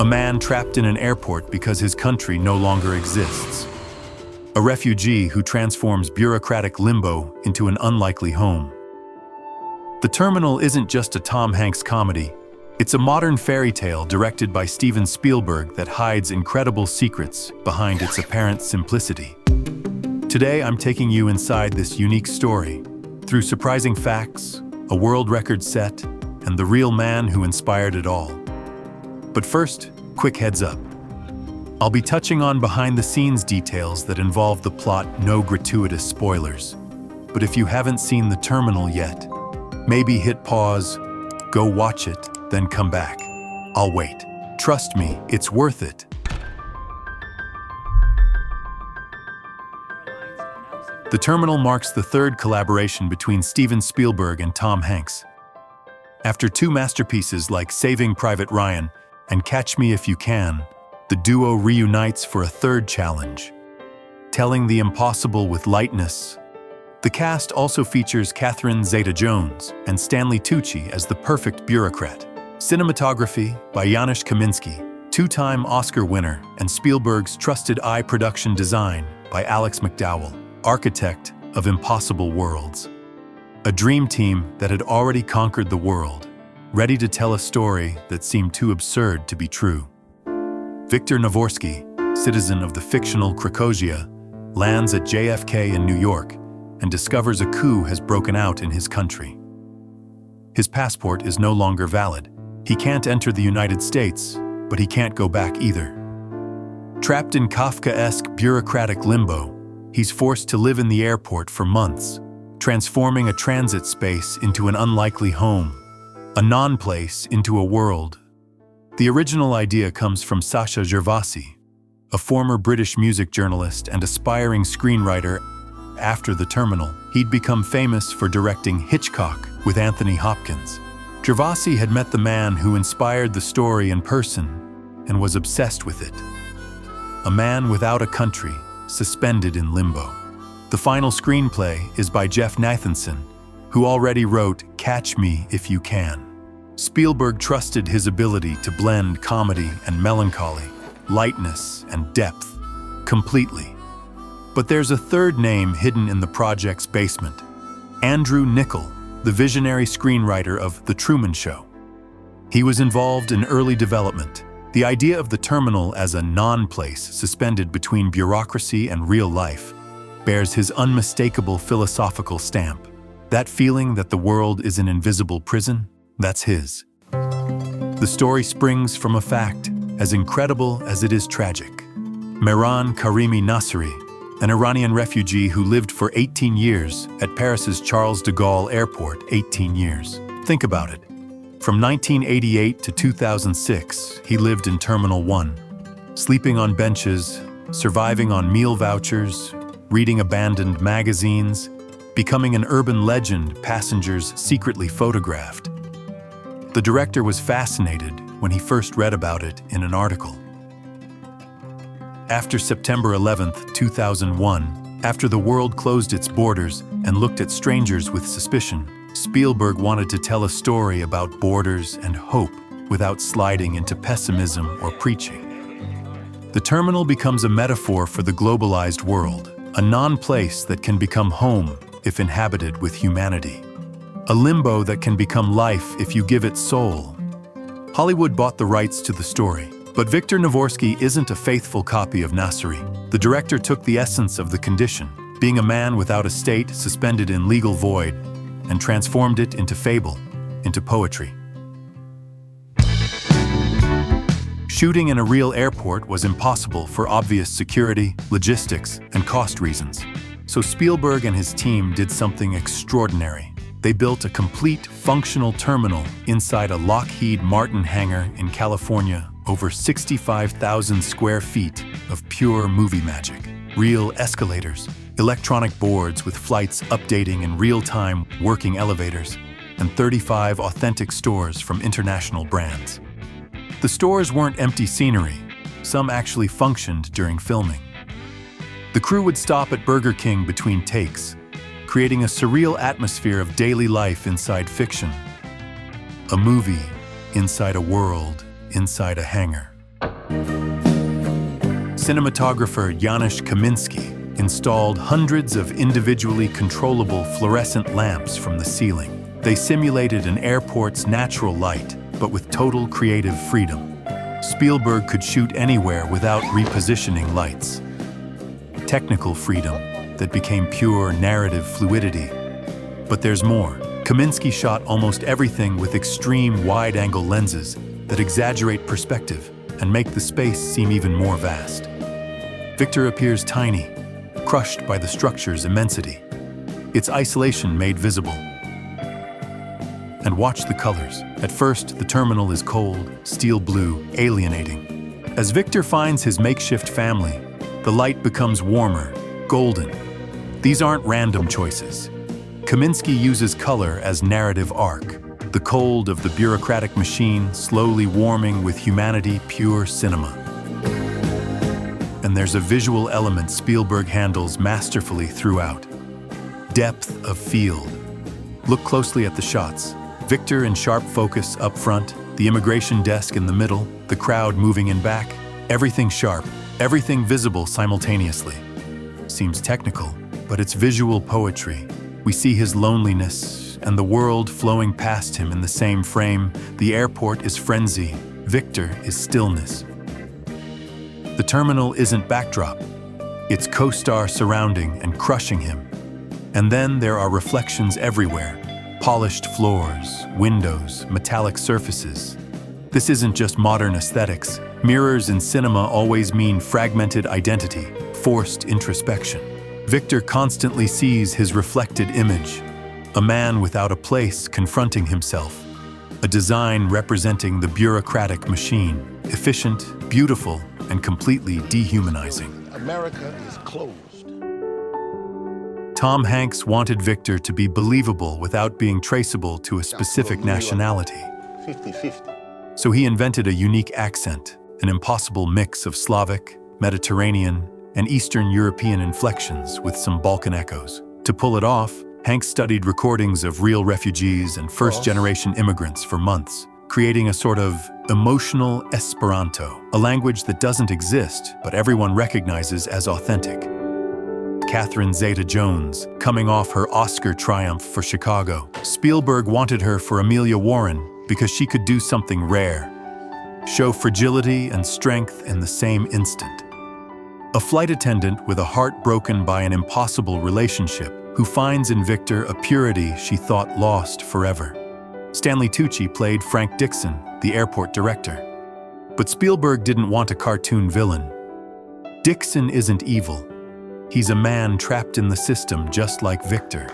A man trapped in an airport because his country no longer exists. A refugee who transforms bureaucratic limbo into an unlikely home. The Terminal isn't just a Tom Hanks comedy. It's a modern fairy tale directed by Steven Spielberg that hides incredible secrets behind its apparent simplicity. Today, I'm taking you inside this unique story, through surprising facts, a world record set, and the real man who inspired it all. But first, quick heads up. I'll be touching on behind-the-scenes details that involve the plot, no gratuitous spoilers. But if you haven't seen The Terminal yet, maybe hit pause, go watch it, then come back. I'll wait. Trust me, it's worth it. The Terminal marks the third collaboration between Steven Spielberg and Tom Hanks. After two masterpieces like Saving Private Ryan and Catch Me If You Can, the duo reunites for a third challenge, telling the impossible with lightness. The cast also features Catherine Zeta-Jones and Stanley Tucci as the perfect bureaucrat. Cinematography by Janusz Kamiński, two-time Oscar winner, and Spielberg's trusted eye production design by Alex McDowell, architect of impossible worlds. A dream team that had already conquered the world, ready to tell a story that seemed too absurd to be true. Viktor Navorski, citizen of the fictional Krakosia, lands at JFK in New York and discovers a coup has broken out in his country. His passport is no longer valid. He can't enter the United States, but he can't go back either. Trapped in Kafkaesque bureaucratic limbo, he's forced to live in the airport for months, transforming a transit space into an unlikely home, a non-place into a world. The original idea comes from Sacha Gervasi, a former British music journalist and aspiring screenwriter. After The Terminal, he'd become famous for directing Hitchcock with Anthony Hopkins. Gervasi had met the man who inspired the story in person and was obsessed with it. A man without a country, suspended in limbo. The final screenplay is by Jeff Nathanson, who already wrote Catch Me If You Can. Spielberg trusted his ability to blend comedy and melancholy, lightness and depth, completely. But there's a third name hidden in the project's basement: Andrew Niccol, the visionary screenwriter of The Truman Show. He was involved in early development. The idea of The Terminal as a non-place suspended between bureaucracy and real life bears his unmistakable philosophical stamp. That feeling that the world is an invisible prison, that's his. The story springs from a fact as incredible as it is tragic. Mehran Nasseri, an Iranian refugee who lived for 18 years at Paris's Charles de Gaulle Airport. 18 years. Think about it. From 1988 to 2006, he lived in Terminal 1, sleeping on benches, surviving on meal vouchers, reading abandoned magazines, becoming an urban legend passengers secretly photographed. The director was fascinated when he first read about it in an article. After September 11, 2001, after the world closed its borders and looked at strangers with suspicion, Spielberg wanted to tell a story about borders and hope without sliding into pessimism or preaching. The Terminal becomes a metaphor for the globalized world, a non-place that can become home if inhabited with humanity. A limbo that can become life if you give it soul. Hollywood bought the rights to the story, but Viktor Navorski isn't a faithful copy of Nasseri. The director took the essence of the condition, being a man without a state suspended in legal void, and transformed it into fable, into poetry. Shooting in a real airport was impossible for obvious security, logistics, and cost reasons. So Spielberg and his team did something extraordinary. They built a complete, functional terminal inside a Lockheed Martin hangar in California, over 65,000 square feet of pure movie magic. Real escalators, electronic boards with flights updating in real time, working elevators, and 35 authentic stores from international brands. The stores weren't empty scenery. Some actually functioned during filming. The crew would stop at Burger King between takes, creating a surreal atmosphere of daily life inside fiction. A movie inside a world inside a hangar. Cinematographer Janusz Kamiński installed hundreds of individually controllable fluorescent lamps from the ceiling. They simulated an airport's natural light, but with total creative freedom. Spielberg could shoot anywhere without repositioning lights. Technical freedom that became pure narrative fluidity. But there's more. Kamiński shot almost everything with extreme wide-angle lenses that exaggerate perspective and make the space seem even more vast. Victor appears tiny, crushed by the structure's immensity, its isolation made visible. And watch the colors. At first, the terminal is cold, steel blue, alienating. As Victor finds his makeshift family, the light becomes warmer, golden. These aren't random choices. Kamiński uses color as narrative arc, the cold of the bureaucratic machine slowly warming with humanity pure cinema. And there's a visual element Spielberg handles masterfully throughout. Depth of field. Look closely at the shots. Victor in sharp focus up front, the immigration desk in the middle, the crowd moving in back. Everything sharp, everything visible simultaneously. Seems technical, but it's visual poetry. We see his loneliness and the world flowing past him in the same frame. The airport is frenzy. Victor is stillness. The terminal isn't backdrop. It's co-star surrounding and crushing him. And then there are reflections everywhere. Polished floors, windows, metallic surfaces. This isn't just modern aesthetics. Mirrors in cinema always mean fragmented identity, forced introspection. Victor constantly sees his reflected image, a man without a place confronting himself, a design representing the bureaucratic machine, efficient, beautiful, and completely dehumanizing. America is closed. Tom Hanks wanted Victor to be believable without being traceable to a specific nationality. 50-50. So he invented a unique accent, an impossible mix of Slavic, Mediterranean, and Eastern European inflections with some Balkan echoes. To pull it off, Hanks studied recordings of real refugees and first-generation immigrants for months, creating a sort of emotional Esperanto, a language that doesn't exist but everyone recognizes as authentic. Catherine Zeta-Jones, coming off her Oscar triumph for Chicago. Spielberg wanted her for Amelia Warren because she could do something rare, show fragility and strength in the same instant. A flight attendant with a heart broken by an impossible relationship who finds in Victor a purity she thought lost forever. Stanley Tucci played Frank Dixon, the airport director. But Spielberg didn't want a cartoon villain. Dixon isn't evil. He's a man trapped in the system just like Victor.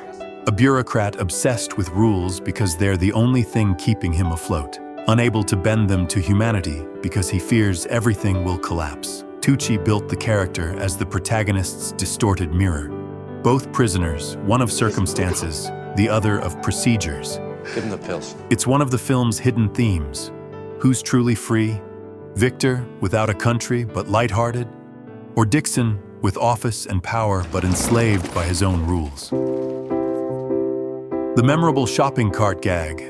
A bureaucrat obsessed with rules because they're the only thing keeping him afloat. Unable to bend them to humanity because he fears everything will collapse. Tucci built the character as the protagonist's distorted mirror. Both prisoners, one of circumstances, the other of procedures. Give him the pills. It's one of the film's hidden themes. Who's truly free? Victor, without a country but lighthearted? Or Dixon, with office and power but enslaved by his own rules? The memorable shopping cart gag,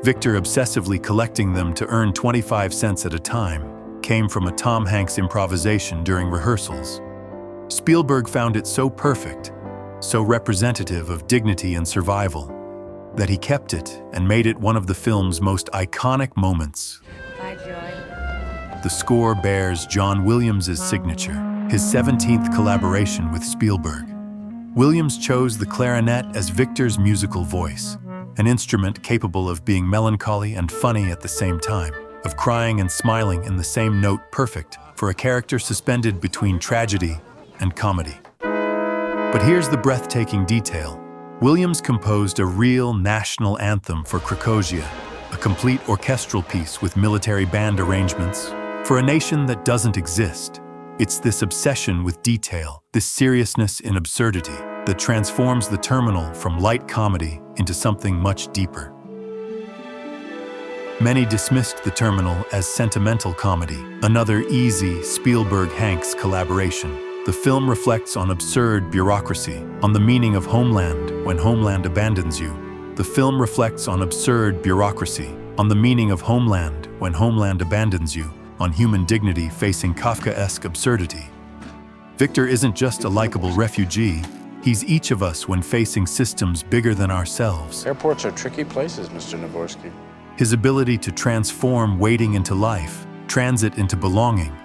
Victor obsessively collecting them to earn 25 cents at a time, came from a Tom Hanks improvisation during rehearsals. Spielberg found it so perfect, so representative of dignity and survival, that he kept it and made it one of the film's most iconic moments. Bye, Joy. The score bears John Williams' signature, his 17th collaboration with Spielberg. Williams chose the clarinet as Victor's musical voice, an instrument capable of being melancholy and funny at the same time, of crying and smiling in the same note, perfect for a character suspended between tragedy and comedy. But here's the breathtaking detail. Williams composed a real national anthem for Krakosia, a complete orchestral piece with military band arrangements, for a nation that doesn't exist. It's this obsession with detail, this seriousness in absurdity, that transforms the terminal from light comedy into something much deeper. Many dismissed the terminal as sentimental comedy, another easy Spielberg-Hanks collaboration. The film reflects on absurd bureaucracy, on the meaning of homeland when homeland abandons you. The film reflects on absurd bureaucracy, on the meaning of homeland when homeland abandons you, on human dignity facing Kafkaesque absurdity. Victor isn't just a likable refugee, he's each of us when facing systems bigger than ourselves. Airports are tricky places, Mr. Navorski. His ability to transform waiting into life, transit into belonging,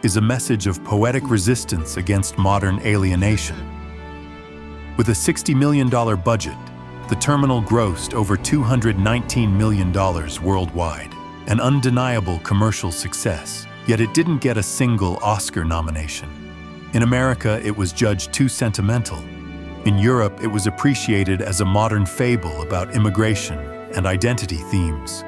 is a message of poetic resistance against modern alienation. With a $60 million budget, the Terminal grossed over $219 million worldwide, an undeniable commercial success, yet it didn't get a single Oscar nomination. In America, it was judged too sentimental. In Europe, it was appreciated as a modern fable about immigration and identity themes.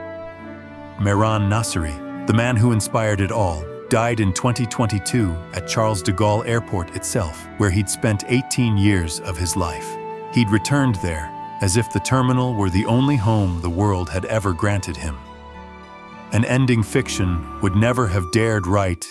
Mehran Nasseri, the man who inspired it all, died in 2022 at Charles de Gaulle Airport itself, where he'd spent 18 years of his life. He'd returned there, as if the Terminal were the only home the world had ever granted him. An ending fiction would never have dared write.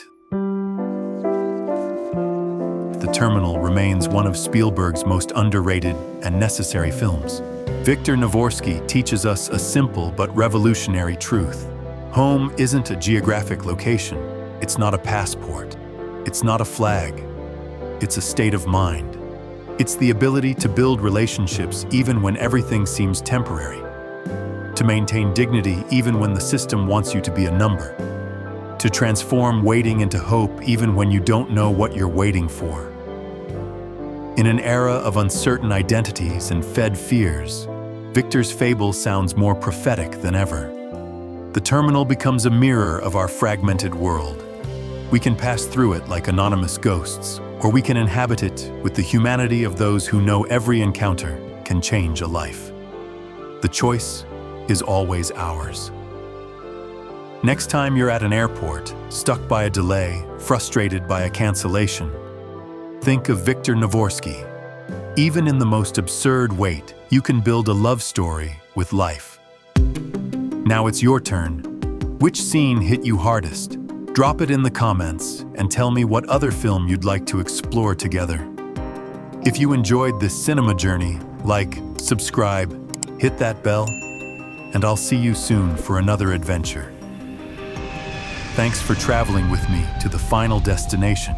The Terminal remains one of Spielberg's most underrated and necessary films. Viktor Navorski teaches us a simple but revolutionary truth. Home isn't a geographic location. It's not a passport. It's not a flag. It's a state of mind. It's the ability to build relationships even when everything seems temporary. To maintain dignity even when the system wants you to be a number. To transform waiting into hope even when you don't know what you're waiting for. In an era of uncertain identities and fed fears, Victor's fable sounds more prophetic than ever. The Terminal becomes a mirror of our fragmented world. We can pass through it like anonymous ghosts, or we can inhabit it with the humanity of those who know every encounter can change a life. The choice is always ours. Next time you're at an airport, stuck by a delay, frustrated by a cancellation, think of Viktor Navorski. Even in the most absurd wait, you can build a love story with life. Now it's your turn. Which scene hit you hardest? Drop it in the comments and tell me what other film you'd like to explore together. If you enjoyed this cinema journey, like, subscribe, hit that bell, and I'll see you soon for another adventure. Thanks for traveling with me to the final destination.